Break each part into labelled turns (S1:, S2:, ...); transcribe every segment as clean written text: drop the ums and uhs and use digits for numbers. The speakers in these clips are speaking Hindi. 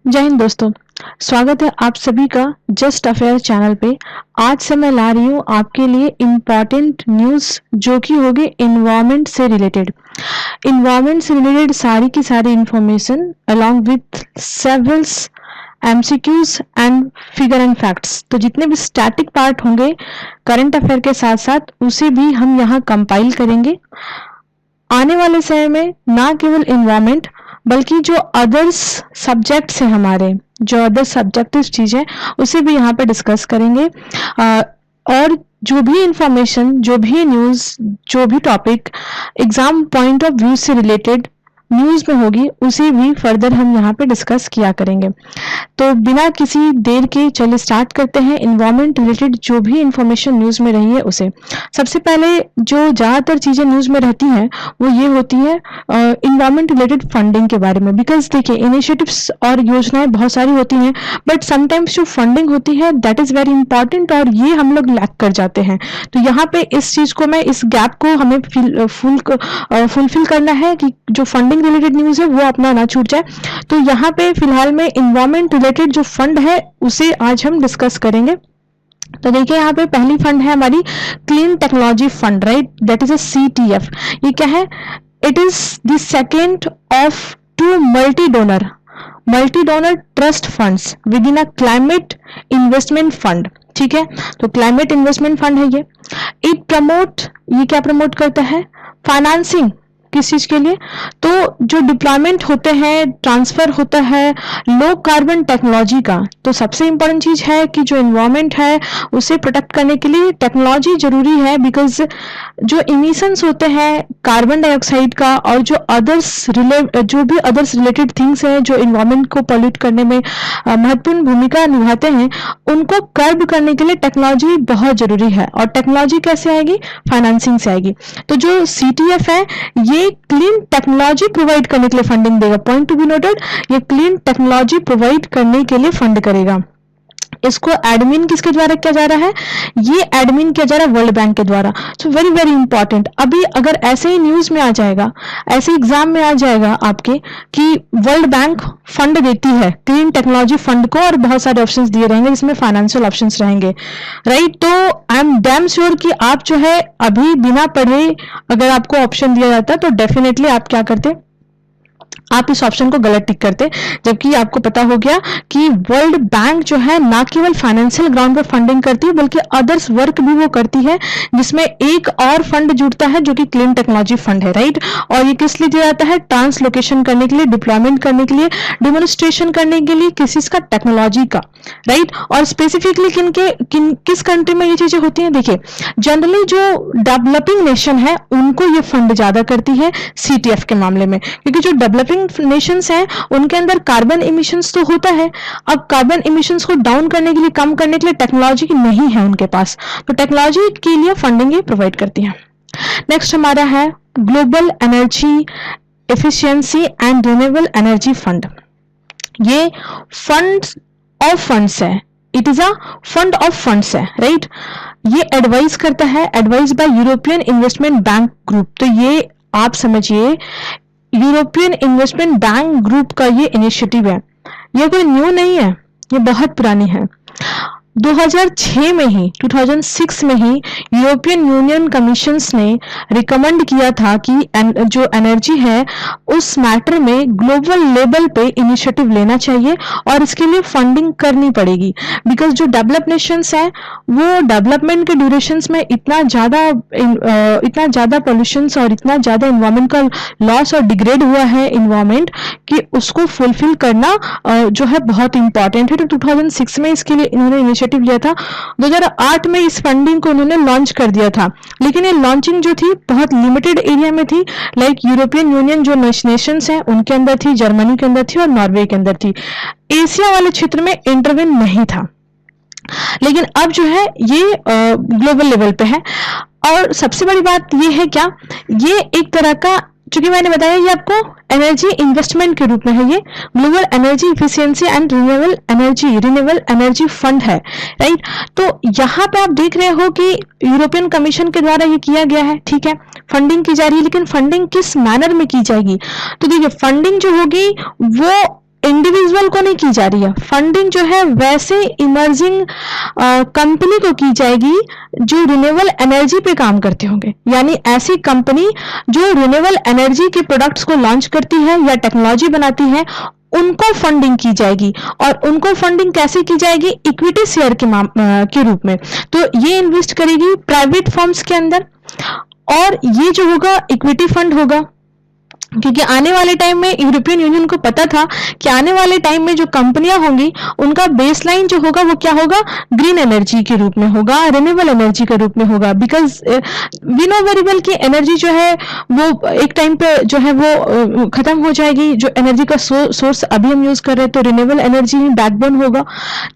S1: जय हिंद दोस्तों। स्वागत है आप सभी का जस्ट अफेयर चैनल पे। आज से मैं ला रही हूँ आपके लिए इम्पॉर्टेंट न्यूज़ जो कि होगी इन्वायरमेंट से रिलेटेड। इन्वायरमेंट से रिलेटेड सारी की सारी information along with several MCQs and figure and facts. तो जितने भी स्टैटिक पार्ट होंगे करंट अफेयर के साथ साथ उसे भी हम यहाँ कंपाइल करेंगे। आने वाले समय में ना केवल इन्वायरमेंट बल्कि जो अदर्स सब्जेक्ट्स हैं हमारे, जो अदर सब्जेक्टिव चीज़ें उसे भी यहाँ पे डिस्कस करेंगे। और जो भी इंफॉर्मेशन, जो भी न्यूज़, जो भी topic exam point of view से रिलेटेड न्यूज़ में होगी उसे भी फर्दर हम यहाँ पे डिस्कस किया करेंगे। तो बिना किसी देर के चलिए स्टार्ट करते हैं इन्वायरमेंट रिलेटेड जो भी इंफॉर्मेशन न्यूज़ में रही है उसे। सबसे पहले जो ज़्यादातर चीज़ें न्यूज़ में रहती हैं वो ये होती है इन्वायरमेंट रिलेटेड फंडिंग के बारे में। बिकॉज देखिए इनिशिएटिव्स और योजनाएं बहुत सारी होती हैं बट समटाइम्स जो फंडिंग होती है दैट इज़ वेरी इंपॉर्टेंट और ये हम लोग लैक कर जाते हैं। तो यहाँ पे इस चीज़ को मैं, इस गैप को हमें फुलफिल करना है कि जो फंडिंग रिलेटेड न्यूज़ है वो अपना ना छूट जाए। तो यहाँ पे फिलहाल में इन्वायरमेंट रिलेटेड जो फंड है उसे आज हम डिस्कस करेंगे। तो देखिए यहाँ पे पहली फंड है हमारी clean technology fund, right, that is a CTF। ये क्या है? It is the second of two multi donor trust funds within a climate investment fund. ठीक है, तो क्लाइमेट इन्वेस्टमेंट फंड है ये। ये क्या प्रमोट करता है? फाइनेंसिंग। किस चीज के लिए? तो जो डिप्लॉयमेंट होते हैं, ट्रांसफर होता है लो कार्बन टेक्नोलॉजी का। तो सबसे इंपॉर्टेंट चीज है कि जो एनवायरमेंट है उसे प्रोटेक्ट करने के लिए टेक्नोलॉजी जरूरी है। बिकॉज जो इमिशंस होते हैं कार्बन डाइऑक्साइड का और जो भी अदर्स रिलेटेड थिंग्स हैं जो एनवायरमेंट को पॉल्यूट करने में महत्वपूर्ण भूमिका निभाते हैं, उनको कर्ब करने के लिए टेक्नोलॉजी बहुत जरूरी है। और टेक्नोलॉजी कैसे आएगी? फाइनेंसिंग से आएगी। तो जो CTF है ये क्लीन टेक्नोलॉजी प्रोवाइड करने के लिए फंडिंग देगा। पॉइंट टू बी नोटेड, ये क्लीन टेक्नोलॉजी प्रोवाइड करने के लिए फंड करेगा। इसको एडमिन किसके द्वारा किया जा रहा है? ये एडमिन किया जा रहा है वर्ल्ड बैंक के द्वारा। So very very important. अभी अगर ऐसे ही न्यूज में आ जाएगा, ऐसे एग्जाम में आ जाएगा आपके कि वर्ल्ड बैंक फंड देती है क्लीन टेक्नोलॉजी फंड को और बहुत सारे ऑप्शंस दिए रहेंगे जिसमें फाइनेंशियल ऑप्शंस रहेंगे, राइट। तो आई एम डैम श्योर कि आप जो है अभी बिना पढ़े अगर आपको ऑप्शन दिया जाता तो डेफिनेटली आप क्या करते? आप इस ऑप्शन को गलत टिक करते। जबकि आपको पता हो गया कि वर्ल्ड बैंक जो है ना केवल फाइनेंशियल ग्राउंड पर फंडिंग करती है बल्कि अदर्स वर्क भी वो करती है, जिसमें एक और फंड जुड़ता है जो कि क्लीन टेक्नोलॉजी फंड है, राइट। और ये किस लिए दिया जाता है? ट्रांसलोकेशन करने के लिए, डिप्लॉयमेंट करने के लिए, डेमोन्स्ट्रेशन करने के लिए किसी का टेक्नोलॉजी का, राइट। और स्पेसिफिकली किस कंट्री में ये चीजें होती हैं? देखिए जनरली जो डेवलपिंग नेशन है उनको ये फंड ज्यादा करती है CTF के मामले में, क्योंकि जो डेवलपिंग नेशंस हैं उनके अंदर कार्बन इमिशंस तो होता है। अब कार्बन इमिशंस को डाउन करने के लिए, कम करने के लिए टेक्नोलॉजी नहीं है उनके पास, तो टेक्नोलॉजी के लिए फंडिंग ये प्रोवाइड करती है। नेक्स्ट हमारा है global energy efficiency and renewable energy fund. ये फंड्स है, it is a fund of funds है, राइट। ये एडवाइस करता है, advice bye European investment bank group. तो ये आप समझिए यूरोपियन इन्वेस्टमेंट बैंक ग्रुप का ये इनिशिएटिव है। ये कोई न्यू नहीं है, ये बहुत पुरानी है। 2006 में ही 2006 में ही यूरोपियन यूनियन कमीशंस ने रिकमेंड किया था कि जो एनर्जी है उस मैटर में ग्लोबल लेवल पे इनिशिएटिव लेना चाहिए और इसके लिए फंडिंग करनी पड़ेगी। बिकॉज जो डेवलप नेशंस हैं वो डेवलपमेंट के ड्यूरेशंस में इतना ज़्यादा पोल्यूशंस और इतना ज़्यादा इन्वायरमेंटल लॉस और डिग्रेड हुआ है इन्वायरमेंट कि उसको फुलफिल करना जो है बहुत इंपॉर्टेंट है। तो 2006 में इसके लिए इन्होंने इनिशिएटिव लिया था। 2008 में इस फंडिंग को उन्होंने लॉन्च कर दिया था, लेकिन ये लॉन्चिंग जो थी बहुत लिमिटेड एरिया में थी। लाइक यूरोपियन यूनियन जो नेशंस हैं उनके अंदर थी, जर्मनी के अंदर थी और नॉर्वे के अंदर थी। एशिया वाले क्षेत्र में इंटरवेन नहीं था। लेकिन अब जो है ये ग्लोबल लेवल पे है। और सबसे बड़ी बात ये है क्या, ये एक तरह का, चूंकि मैंने बताया ये आपको एनर्जी इन्वेस्टमेंट के रूप में है, ये global energy efficiency and renewable energy fund है, राइट। तो यहाँ पे आप देख रहे हो कि यूरोपियन कमीशन के द्वारा ये किया गया है, ठीक है, फंडिंग की जा रही है। लेकिन फंडिंग किस मैनर में की जाएगी? तो देखिए फंडिंग जो होगी वो इंडिविजुअल को नहीं की जा रही है फंडिंग, जो है वैसे इमर्जिंग कंपनी को की जाएगी जो रिन्यूएबल एनर्जी पे काम करते होंगे। यानी ऐसी कंपनी जो रिन्यूएबल एनर्जी के प्रोडक्ट्स को लॉन्च करती है या टेक्नोलॉजी बनाती है, उनको फंडिंग की जाएगी। और उनको फंडिंग कैसे की जाएगी? इक्विटी शेयर के रूप में। तो ये इन्वेस्ट करेगी प्राइवेट फर्म्स के अंदर, और ये जो होगा इक्विटी फंड होगा, क्योंकि आने वाले टाइम में यूरोपियन यूनियन को पता था कि आने वाले टाइम में जो कंपनियां होंगी उनका बेसलाइन जो होगा वो क्या होगा? ग्रीन एनर्जी के रूप में होगा, रिन्यूएबल एनर्जी के रूप में होगा। Because we know very well की एनर्जी जो है वो एक टाइम पे जो है वो खत्म हो जाएगी। जो एनर्जी का सोर्स अभी हम यूज कर रहे हैं, तो रिन्यूएबल एनर्जी ही बैकबोन होगा।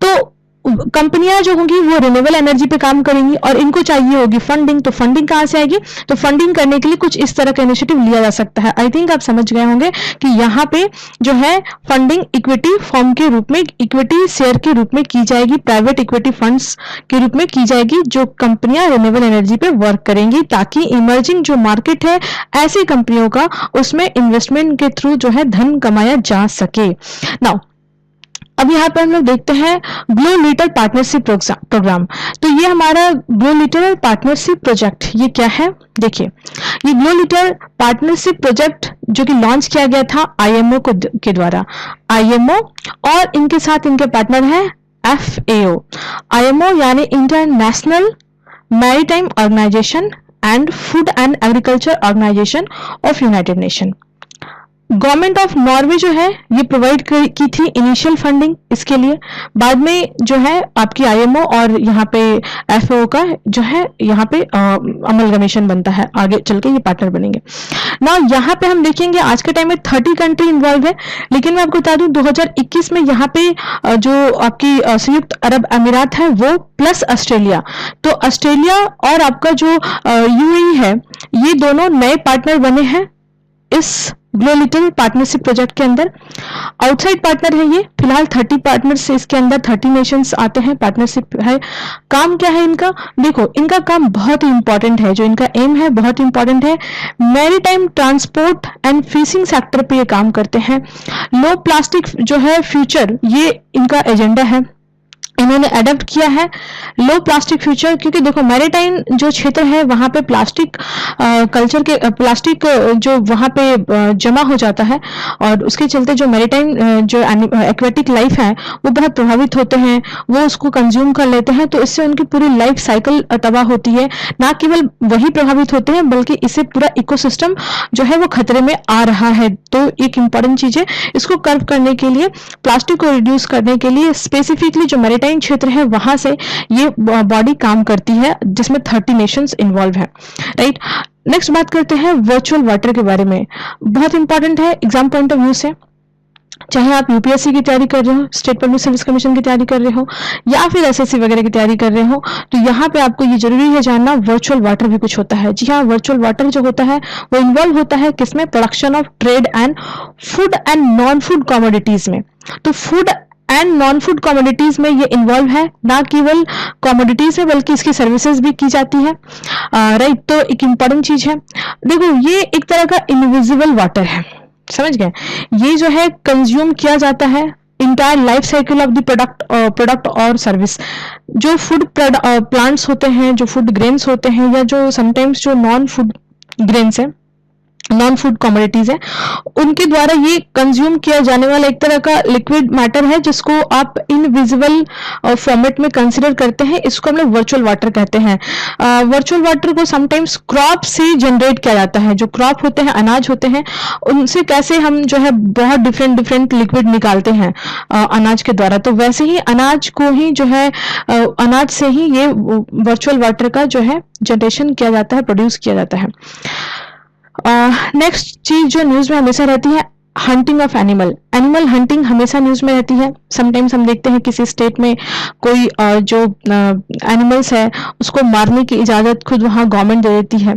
S1: तो कंपनियां जो होंगी वो रिन्यूएबल एनर्जी पे काम करेंगी और इनको चाहिए होगी फंडिंग। तो फंडिंग कहां से आएगी? तो फंडिंग करने के लिए कुछ इस तरह का इनिशिएटिव लिया जा सकता है। आई थिंक आप समझ गए होंगे कि यहाँ पे जो है फंडिंग इक्विटी फॉर्म के रूप में, इक्विटी शेयर के रूप में की जाएगी, प्राइवेट इक्विटी फंड्स के रूप में की जाएगी, जो कंपनियां रिन्यूएबल एनर्जी पे वर्क करेंगी, ताकि इमर्जिंग जो मार्केट है ऐसी कंपनियों का, उसमें इन्वेस्टमेंट के थ्रू जो है धन कमाया जा सके। नाउ अब यहाँ पर हम लोग देखते हैं ग्लो लीटर पार्टनरशिप प्रोग्राम। तो ये हमारा ग्लो लीटर पार्टनरशिप प्रोजेक्ट ये क्या है? देखिए, ये ग्लो लीटर पार्टनरशिप प्रोजेक्ट जो कि लॉन्च किया गया था आईएमओ के द्वारा। आईएमओ और इनके साथ इनके पार्टनर है FAO। आईएमओ यानी international maritime organisation and food and agriculture organisation of united nation. Government of Norway जो है ये प्रोवाइड की थी इनिशियल फंडिंग इसके लिए। बाद में जो है आपकी आईएमओ और यहाँ पे FAO का जो है यहाँ पे अमलगमेशन बनता है, आगे चल के ये पार्टनर बनेंगे ना। यहाँ पे हम देखेंगे आज के टाइम में 30 कंट्री इन्वॉल्व है, लेकिन मैं आपको बता दूं 2021 में यहाँ पे जो आपकी संयुक्त अरब अमीरात है वो प्लस ऑस्ट्रेलिया, तो ऑस्ट्रेलिया और आपका जो UAE है, ये दोनों नए पार्टनर बने हैं इस ग्लो लिटिल पार्टनरशिप प्रोजेक्ट के अंदर। आउटसाइड पार्टनर है ये, फिलहाल 30 पार्टनर्स से इसके अंदर 30 नेशंस आते हैं, पार्टनरशिप है। काम क्या है इनका? देखो, इनका काम बहुत ही इंपॉर्टेंट है, जो इनका एम है बहुत इंपॉर्टेंट है। Maritime transport and fishing sector पे ये काम करते हैं। लो प्लास्टिक जो है फ्यूचर, ये इनका एजेंडा है, इन्होंने अडॉप्ट किया है लो प्लास्टिक फ्यूचर। क्योंकि देखो मैरीटाइम जो क्षेत्र है वहां पे प्लास्टिक कल्चर के प्लास्टिक जो वहां पे जमा हो जाता है, और उसके चलते जो मैरीटाइम जो एक्वेटिक लाइफ है वो बहुत प्रभावित होते हैं, वो उसको कंज्यूम कर लेते हैं, तो इससे उनकी पूरी लाइफ साइकिल तबाह होती है। ना केवल वही प्रभावित होते हैं बल्कि इससे पूरा इकोसिस्टम जो है वो खतरे में आ रहा है। तो एक इंपॉर्टेंट चीज है, इसको कर्व करने के लिए, प्लास्टिक को रिड्यूस करने के लिए स्पेसिफिकली जो मैरीटाइम क्षेत्र है वहां से ये बॉडी काम करती है, जिसमें 30 नेशंस इन्वॉल्व है, राइट। नेक्स्ट बात करते हैं वर्चुअल वाटर के बारे में। बहुत इंपॉर्टेंट है एग्जाम पॉइंट ऑफ व्यू से, चाहे आप यूपीएससी की तैयारी कर रहे हो, स्टेट पब्लिक सर्विस कमीशन की तैयारी कर रहे हो, या फिर एसएससी वगैरह की तैयारी कर रहे हो, तो यहाँ पे आपको ये जरूरी है जानना वर्चुअल वाटर भी कुछ होता है। जी हाँ, वर्चुअल वाटर जो होता है वो इन्वॉल्व होता है किसमें? Production of trade and food and non food commodities में। तो food and non food commodities में ये इन्वॉल्व है, ना केवल कमोडिटीज है बल्कि इसकी सर्विसेज भी की जाती है, राइट। तो एक इंपॉर्टेंट चीज है, देखो ये एक तरह का इनविजिबल वाटर है, समझ गए? ये जो है कंज्यूम किया जाता है entire life cycle of the product और सर्विस। जो फूड प्लांट्स होते हैं, जो फूड ग्रेन्स होते हैं, या जो समटाइम्स जो नॉन फूड ग्रेन्स है, नॉन फूड कमोडिटीज है, उनके द्वारा ये कंज्यूम किया जाने वाला एक तरह का लिक्विड मैटर है, जिसको आप इनविजिबल फॉर्मेट में कंसिडर करते हैं। इसको हम लोग वर्चुअल वाटर कहते हैं। वर्चुअल वाटर को समटाइम्स क्रॉप से जनरेट किया जाता है। जो क्रॉप होते हैं, अनाज होते हैं, उनसे कैसे हम जो है बहुत डिफरेंट लिक्विड निकालते हैं अनाज के द्वारा, तो वैसे ही अनाज को ही जो है अनाज से ही ये वर्चुअल वाटर का जो है जनरेशन किया जाता है, प्रोड्यूस किया जाता है। नेक्स्ट चीज जो न्यूज में हमेशा रहती है, हंटिंग ऑफ एनिमल हंटिंग हमेशा न्यूज में रहती है। समटाइम्स हम देखते हैं किसी स्टेट में कोई जो एनिमल्स है उसको मारने की इजाजत खुद वहां गवर्नमेंट दे देती है।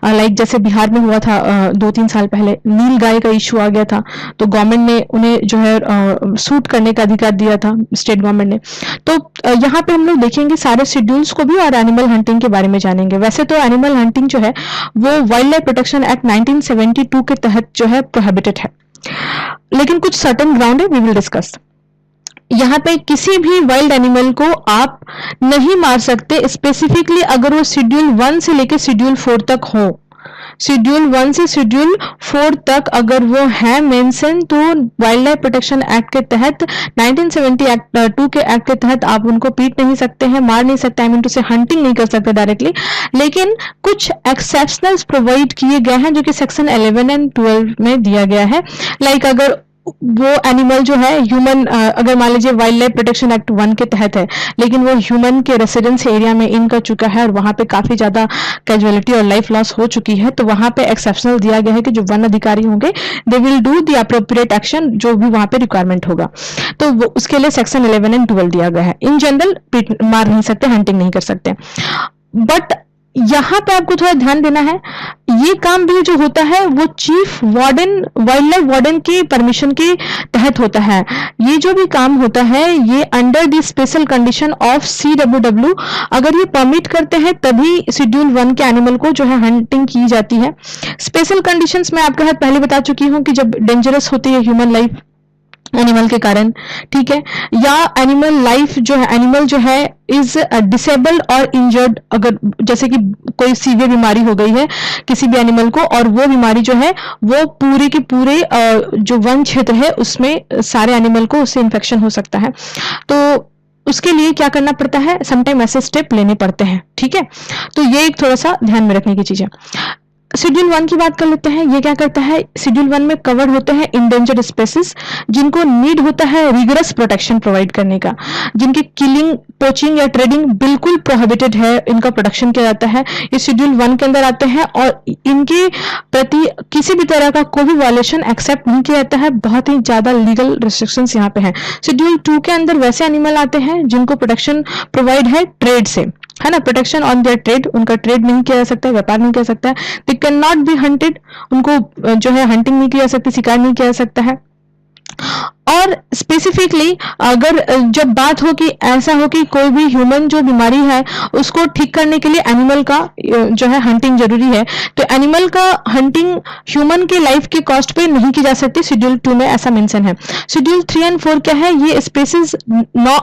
S1: लाइक जैसे बिहार में हुआ था 2-3 साल पहले, नील गाय का इशू आ गया था, तो गवर्नमेंट ने उन्हें जो है शूट करने का अधिकार दिया था, स्टेट गवर्नमेंट ने। तो यहाँ पे हम लोग देखेंगे सारे शेड्यूल्स को भी और एनिमल हंटिंग के बारे में जानेंगे। वैसे तो एनिमल हंटिंग जो है वो वाइल्ड लाइफ प्रोटेक्शन एक्ट 1972 के तहत जो है प्रोहिबिटेड है, लेकिन कुछ सर्टेन ग्राउंड है, वी विल डिस्कस। यहाँ पे किसी भी वाइल्ड एनिमल को आप नहीं मार सकते, स्पेसिफिकली अगर वो शेड्यूल 1 से लेकर शेड्यूल 4 तक हो। शेड्यूल 1 से शेड्यूल 4 तक अगर वो है मेंशन, तो वाइल्ड लाइफ प्रोटेक्शन एक्ट के तहत 1972 के एक्ट के तहत आप उनको पीट नहीं सकते हैं, मार नहीं सकते, आई मीन टू से हंटिंग नहीं कर सकते डायरेक्टली। लेकिन कुछ एक्सेप्शनल्स प्रोवाइड किए गए हैं जो कि सेक्शन 11 एंड 12 में दिया गया है। लाइक अगर वो एनिमल जो है ह्यूमन, अगर मान लीजिए वाइल्ड लाइफ प्रोटेक्शन एक्ट 1 के तहत है, लेकिन वो ह्यूमन के रेसिडेंस एरिया में इन कर चुका है और वहां पे काफी ज्यादा कैजुअलिटी और लाइफ लॉस हो चुकी है, तो वहां पे एक्सेप्शनल दिया गया है कि जो वन अधिकारी होंगे they will do the appropriate action, जो भी वहां पे रिक्वायरमेंट होगा। तो वो उसके लिए सेक्शन 11 एंड 12 दिया गया है। इन जनरल मार नहीं सकते, हंटिंग नहीं कर सकते। बट यहाँ पे आपको थोड़ा ध्यान देना है, ये काम भी जो होता है वो chief warden, wild life warden की परमिशन के तहत होता है। ये जो भी काम होता है ये under the special condition of CWW, अगर ये परमिट करते हैं तभी शेड्यूल 1 के एनिमल को जो है हंटिंग की जाती है। स्पेशल कंडीशंस मैं आपके साथ पहले बता चुकी हूँ कि जब डेंजरस होती है ह्यूमन लाइफ एनिमल के कारण, ठीक है, या एनिमल लाइफ जो है, एनिमल जो है इज डिसेबल्ड और इंजर्ड, अगर जैसे कि कोई सीवियर बीमारी हो गई है किसी भी एनिमल को और वो बीमारी जो है वो पूरे के पूरे जो वन क्षेत्र है उसमें सारे एनिमल को उससे इन्फेक्शन हो सकता है। तो उसके लिए क्या करना पड़ता है, समटाइम ऐसे स्टेप लेने पड़ते हैं, ठीक है। तो ये एक थोड़ा सा ध्यान में रखने की चीज है। शेड्यूल 1 की बात कर लेते हैं। ये क्या करता है, शेड्यूल 1 में कवर होते हैं इंडेंजर्ड स्पेसीज जिनको नीड होता है रिगरस प्रोटेक्शन प्रोवाइड करने का, जिनकी किलिंग, पोचिंग या ट्रेडिंग बिल्कुल प्रोहिबिटेड है, इनका प्रोडक्शन किया जाता है, ये शेड्यूल 1 के अंदर आते हैं और इनके प्रति किसी भी तरह का कोई भी वायलेशन एक्सेप्ट नहीं किया जाता है। बहुत ही ज्यादा लीगल रिस्ट्रिक्शंस यहाँ पे हैं। शेड्यूल 2 के अंदर वैसे एनिमल आते हैं जिनको प्रोटेक्शन प्रोवाइड है ट्रेड से, है ना, प्रोटेक्शन ऑन देयर ट्रेड, उनका ट्रेड नहीं किया जा सकता, व्यापार नहीं किया जा सकता है, they can not be hunted, उनको जो है हंटिंग नहीं की जा सकती, शिकार नहीं किया जा सकता है। और स्पेसिफिकली अगर जब बात हो कि ऐसा हो कि कोई भी ह्यूमन जो बीमारी है उसको ठीक करने के लिए एनिमल का जो है हंटिंग जरूरी है, तो एनिमल का हंटिंग ह्यूमन के लाइफ के कॉस्ट पे नहीं की जा सकती, शेड्यूल 2 में ऐसा मेंशन है। शेड्यूल 3 एंड 4 क्या है, ये स्पेसीज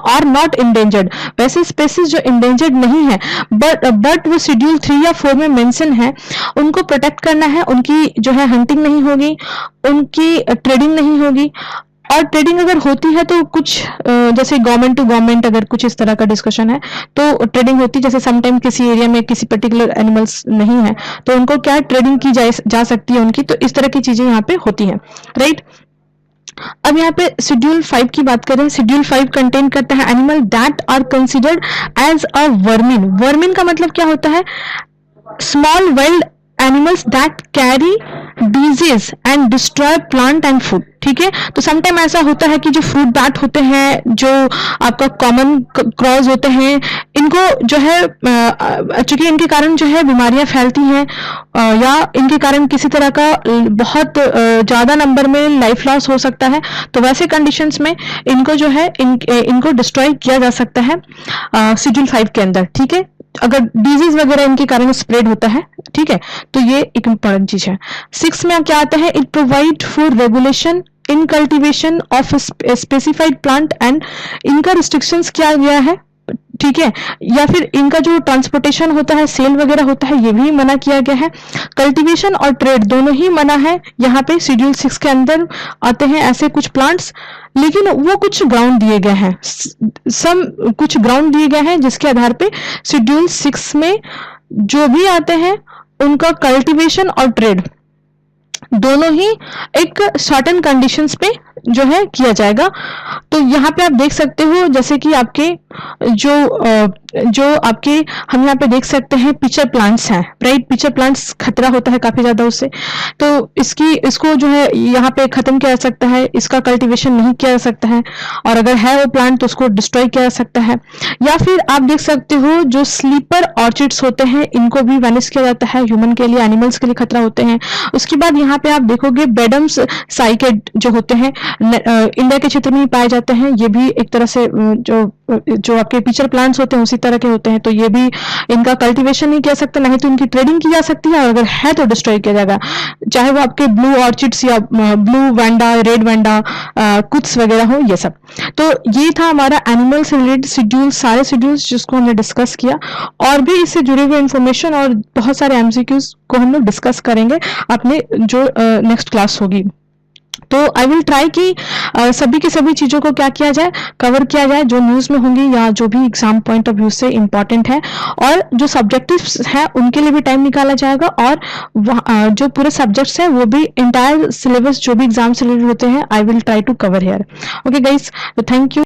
S1: आर नॉट इंडेंजर्ड, वैसे स्पेसीज जो इंडेंजर्ड नहीं है बट वो शेड्यूल 3 या 4 में मेंशन है, उनको प्रोटेक्ट करना है, उनकी जो है हंटिंग नहीं होगी, उनकी ट्रेडिंग नहीं होगी। और ट्रेडिंग अगर होती है तो कुछ जैसे गवर्नमेंट टू गवर्नमेंट अगर कुछ इस तरह का डिस्कशन है तो ट्रेडिंग होती है, जैसे समटाइम किसी एरिया में किसी पर्टिकुलर एनिमल्स नहीं है तो उनको क्या ट्रेडिंग की जा सकती है उनकी, तो इस तरह की चीजें यहाँ पे होती हैं, राइट। अब यहाँ पे शेड्यूल 5 की बात करें, शेड्यूल 5 कंटेन करता है animal that are considered as a vermin. Vermin का मतलब क्या होता है, small wild animals that carry disease and destroy plant and food, ठीक है। तो समटाइम ऐसा होता है कि जो फ्रूट बैट होते हैं, जो आपका कॉमन क्रॉस होते हैं, इनको जो है चूंकि इनके कारण जो है बीमारियां फैलती हैं या इनके कारण किसी तरह का बहुत ज्यादा नंबर में लाइफ लॉस हो सकता है, तो वैसे कंडीशंस में इनको जो है इनको डिस्ट्रॉय किया जा सकता है शेड्यूल 5 के अंदर, ठीक है, अगर डिजीज वगैरह इनके कारण स्प्रेड होता है, ठीक है। तो ये एक इंपॉर्टेंट चीज है। 6 में क्या आता है, it provide for regulation in cultivation of specified plant and इनका रिस्ट्रिक्शंस किया गया है, ठीक है, या फिर इनका जो ट्रांसपोर्टेशन होता है, सेल वगैरह होता है, ये भी मना किया गया है। कल्टीवेशन और ट्रेड दोनों ही मना है यहाँ पे शेड्यूल 6 के अंदर आते हैं ऐसे कुछ प्लांट्स, लेकिन वो कुछ ग्राउंड दिए गए हैं, कुछ ग्राउंड दिए गए हैं जिसके आधार पे शेड्यूल 6 में जो भी आते हैं उनका कल्टीवेशन और ट्रेड दोनों ही एक सर्टेन कंडीशंस पे जो है किया जाएगा। तो यहाँ पे आप देख सकते हो जैसे कि आपके जो आपके हम यहाँ पे देख सकते हैं पिचर प्लांट्स हैं, राइट, पिचर प्लांट्स खतरा होता है काफी ज्यादा उससे, तो इसको जो है यहाँ पे खत्म किया जा सकता है, इसका कल्टीवेशन नहीं किया जा सकता है, और अगर है वो प्लांट तो उसको डिस्ट्रॉय किया जा सकता है। या फिर आप देख सकते हो जो स्लीपर ऑर्चिड्स होते हैं इनको भी वैनिश किया जाता है, ह्यूमन के लिए, एनिमल्स के लिए खतरा होते हैं। उसके बाद यहाँ पे आप देखोगे बेडम्स साइकेड जो होते हैं, इंडिया के क्षेत्र में ही पाए जाते हैं। ये भी एक तरह से जो आपके पिचर प्लांट्स होते हैं उसी तरह के होते हैं, तो ये भी इनका कल्टीवेशन नहीं किया सकता, ना ही तो इनकी ट्रेडिंग की जा सकती है, और अगर है तो डिस्ट्रॉय किया जाएगा, चाहे वो आपके ब्लू ऑर्चिड्स या ब्लू वैंडा, रेड वैंडा, कुछ वगैरह हो, ये सब। तो ये था हमारा एनिमल से रिलेटेड शेड्यूल, सारे शेड्यूल्स जिसको हमने डिस्कस किया, और भी इससे जुड़े हुए इन्फॉर्मेशन और बहुत सारे एमसीक्यूज को हम लोग डिस्कस करेंगे अपने जो नेक्स्ट क्लास होगी। तो आई विल ट्राई कि सभी की सभी चीज़ों को क्या किया जाए, कवर किया जाए, जो न्यूज़ में होंगी या जो भी एग्जाम पॉइंट ऑफ व्यू से इम्पॉर्टेंट है, और जो सब्जेक्टिव्स है उनके लिए भी टाइम निकाला जाएगा, और जो पूरे सब्जेक्ट्स हैं वो भी इंटायर सिलेबस जो भी एग्जाम से रिलेटेड होते हैं I will try to cover here. Okay guys, तो थैंक यू।